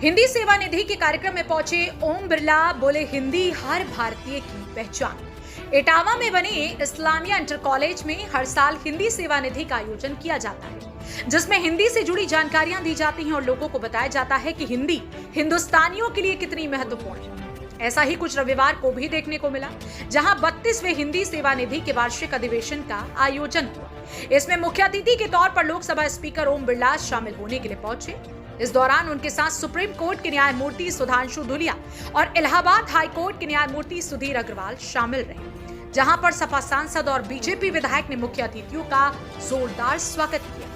हिंदी सेवा निधि के कार्यक्रम में पहुंचे ओम बिरला बोले, हिंदी हर भारतीय की पहचान। इटावा में बने इस्लामिया इंटर कॉलेज में हर साल हिंदी सेवा निधि का आयोजन किया जाता है, जिसमें हिंदी से जुड़ी जानकारियां दी जाती हैं और लोगों को बताया जाता है कि हिंदी हिंदुस्तानियों के लिए कितनी महत्वपूर्ण है। ऐसा ही कुछ रविवार को भी देखने को मिला, जहां 32वें हिंदी सेवा निधि के वार्षिक अधिवेशन का आयोजन हुआ। इसमें मुख्य अतिथि के तौर पर लोकसभा स्पीकर ओम बिरला शामिल होने के लिए पहुंचे। इस दौरान उनके साथ सुप्रीम कोर्ट के न्यायमूर्ति सुधांशु धुलिया और इलाहाबाद हाई कोर्ट के न्यायमूर्ति सुधीर अग्रवाल शामिल रहे, जहां पर सपा सांसद और बीजेपी विधायक ने मुख्य अतिथियों का जोरदार स्वागत किया।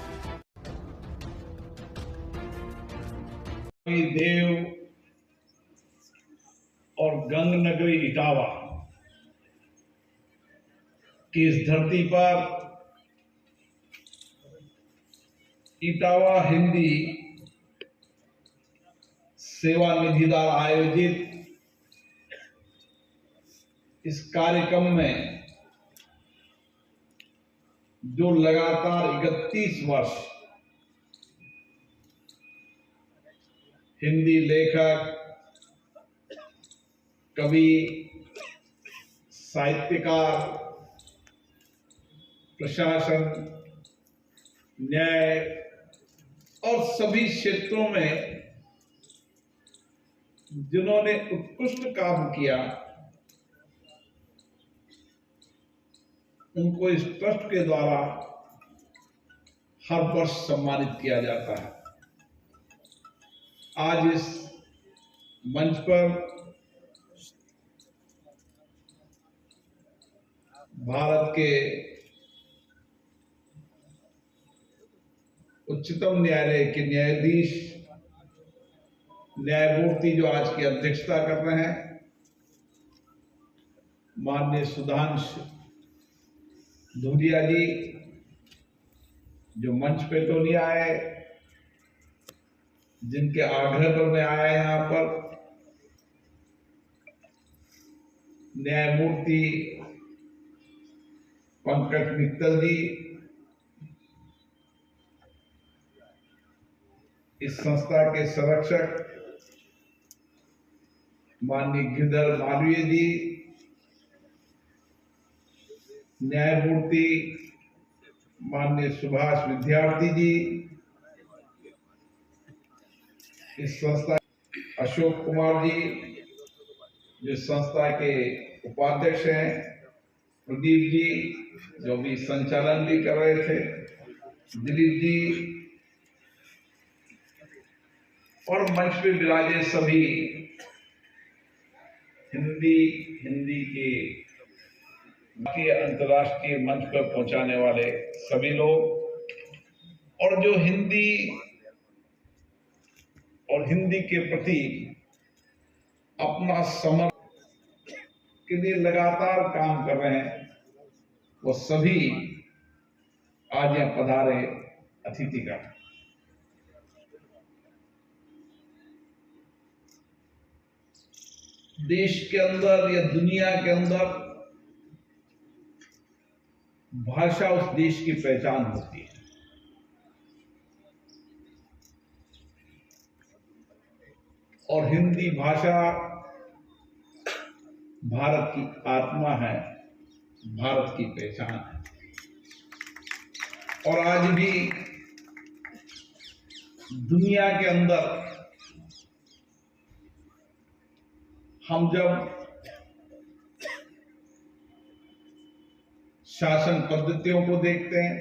देव और गंग नगरी इटावा की इस धरती पर इटावा हिंदी सेवा निधि द्वारा आयोजित इस कार्यक्रम में जो लगातार 31 वर्ष हिंदी लेखक, कवि, साहित्यकार, प्रशासन, न्याय और सभी क्षेत्रों में जिन्होंने उत्कृष्ट काम किया, उनको इस ट्रस्ट के द्वारा हर वर्ष सम्मानित किया जाता है। आज इस मंच पर भारत के उच्चतम न्यायालय के न्यायाधीश, न्यायमूर्ति जो आज की अध्यक्षता कर रहे हैं, माननीय सुधांशु धुलिया जी, जो मंच पे तो नहीं आए, जिनके आग्रह पर मैं आया यहाँ पर, न्यायमूर्ति पंकज मित्तल जी, इस संस्था के संरक्षक माननीय गिरधर मालवीय जी, न्यायमूर्ति माननीय सुभाष विद्यार्थी जी, इस संस्था अशोक कुमार जी, जो संस्था के उपाध्यक्ष हैं, प्रदीप जी जो भी संचालन भी कर रहे थे, दिलीप जी, और मंच पे विराजे सभी हिंदी के अंतर्राष्ट्रीय मंच पर पहुंचाने वाले सभी लोग, और जो हिंदी और हिंदी के प्रति अपना समर्पण के लिए लगातार काम कर रहे हैं, वो सभी आज यहाँ पधारे अतिथिगण। देश के अंदर या दुनिया के अंदर भाषा उस देश की पहचान होती है, और हिंदी भाषा भारत की आत्मा है, भारत की पहचान है। और आज भी दुनिया के अंदर हम जब शासन पद्धतियों को देखते हैं,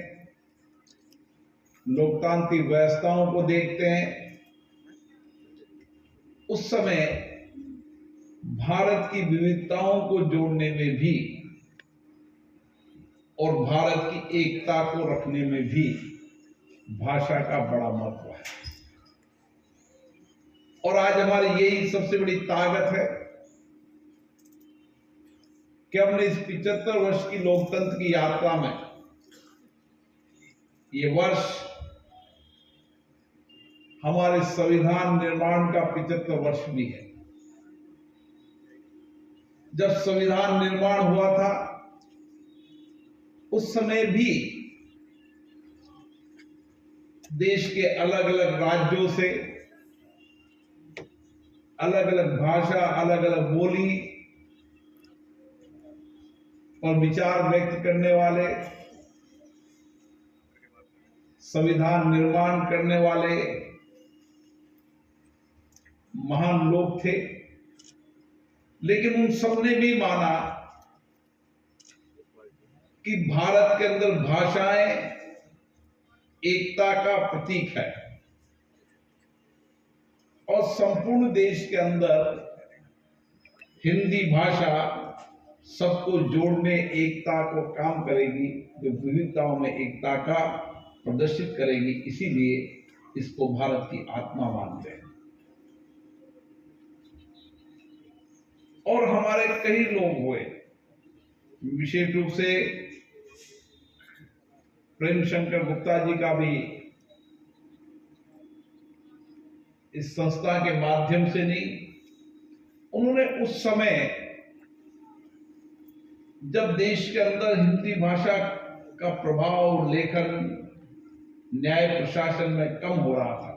लोकतांत्रिक व्यवस्थाओं को देखते हैं, उस समय भारत की विविधताओं को जोड़ने में भी और भारत की एकता को रखने में भी भाषा का बड़ा महत्व है। और आज हमारी यही सबसे बड़ी ताकत है कि हमने इस 75 वर्ष की लोकतंत्र की यात्रा में, ये वर्ष हमारे संविधान निर्माण का 75 वर्ष भी है। जब संविधान निर्माण हुआ था, उस समय भी देश के अलग अलग राज्यों से अलग अलग भाषा, अलग अलग बोली और विचार व्यक्त करने वाले, संविधान निर्माण करने वाले महान लोग थे। लेकिन उन सबने भी माना कि भारत के अंदर भाषाएं एकता का प्रतीक है और संपूर्ण देश के अंदर हिंदी भाषा सबको जोड़ने, एकता को काम करेगी, जो विविधताओं में एकता का प्रदर्शित करेगी। इसीलिए इसको भारत की आत्मा मानते हैं। और हमारे कई लोग हुए, विशेष रूप से प्रेम शंकर गुप्ता जी का भी इस संस्था के माध्यम से नहीं, उन्होंने उस समय जब देश के अंदर हिंदी भाषा का प्रभाव, लेखन, न्याय प्रशासन में कम हो रहा था,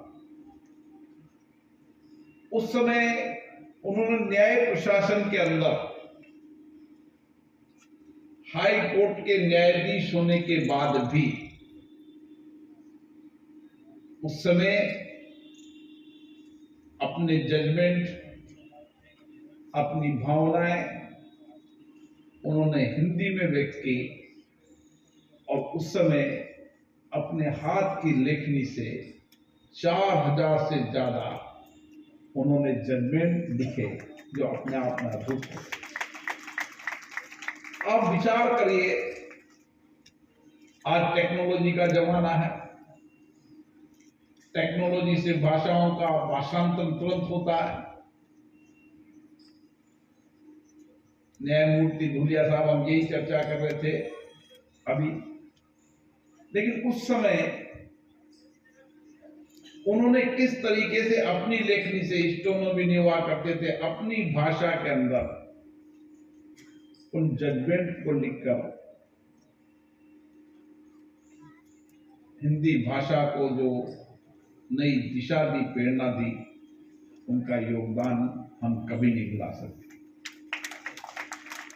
उस समय उन्होंने न्याय प्रशासन के अंदर हाई कोर्ट के न्यायाधीश होने के बाद भी उस समय अपने जजमेंट, अपनी भावनाएं उन्होंने हिंदी में व्यक्त की और उस समय अपने हाथ की लेखनी से 4000 से ज्यादा उन्होंने जजमेंट लिखे, जो अपने आप में अद्भुत है। आप विचार करिए, आज टेक्नोलॉजी का जमाना है, टेक्नोलॉजी से भाषाओं का भाषांतरण तुरंत होता है। न्यायमूर्ति धुलिया साहब, हम यही चर्चा कर रहे थे अभी। लेकिन उस समय उन्होंने किस तरीके से अपनी लेखनी से, स्टोनो भी नहीं हुआ करते थे, अपनी भाषा के अंदर उन जजमेंट को लिखकर हिंदी भाषा को जो नई दिशा दी, प्रेरणा दी, उनका योगदान हम कभी नहीं भुला सकते।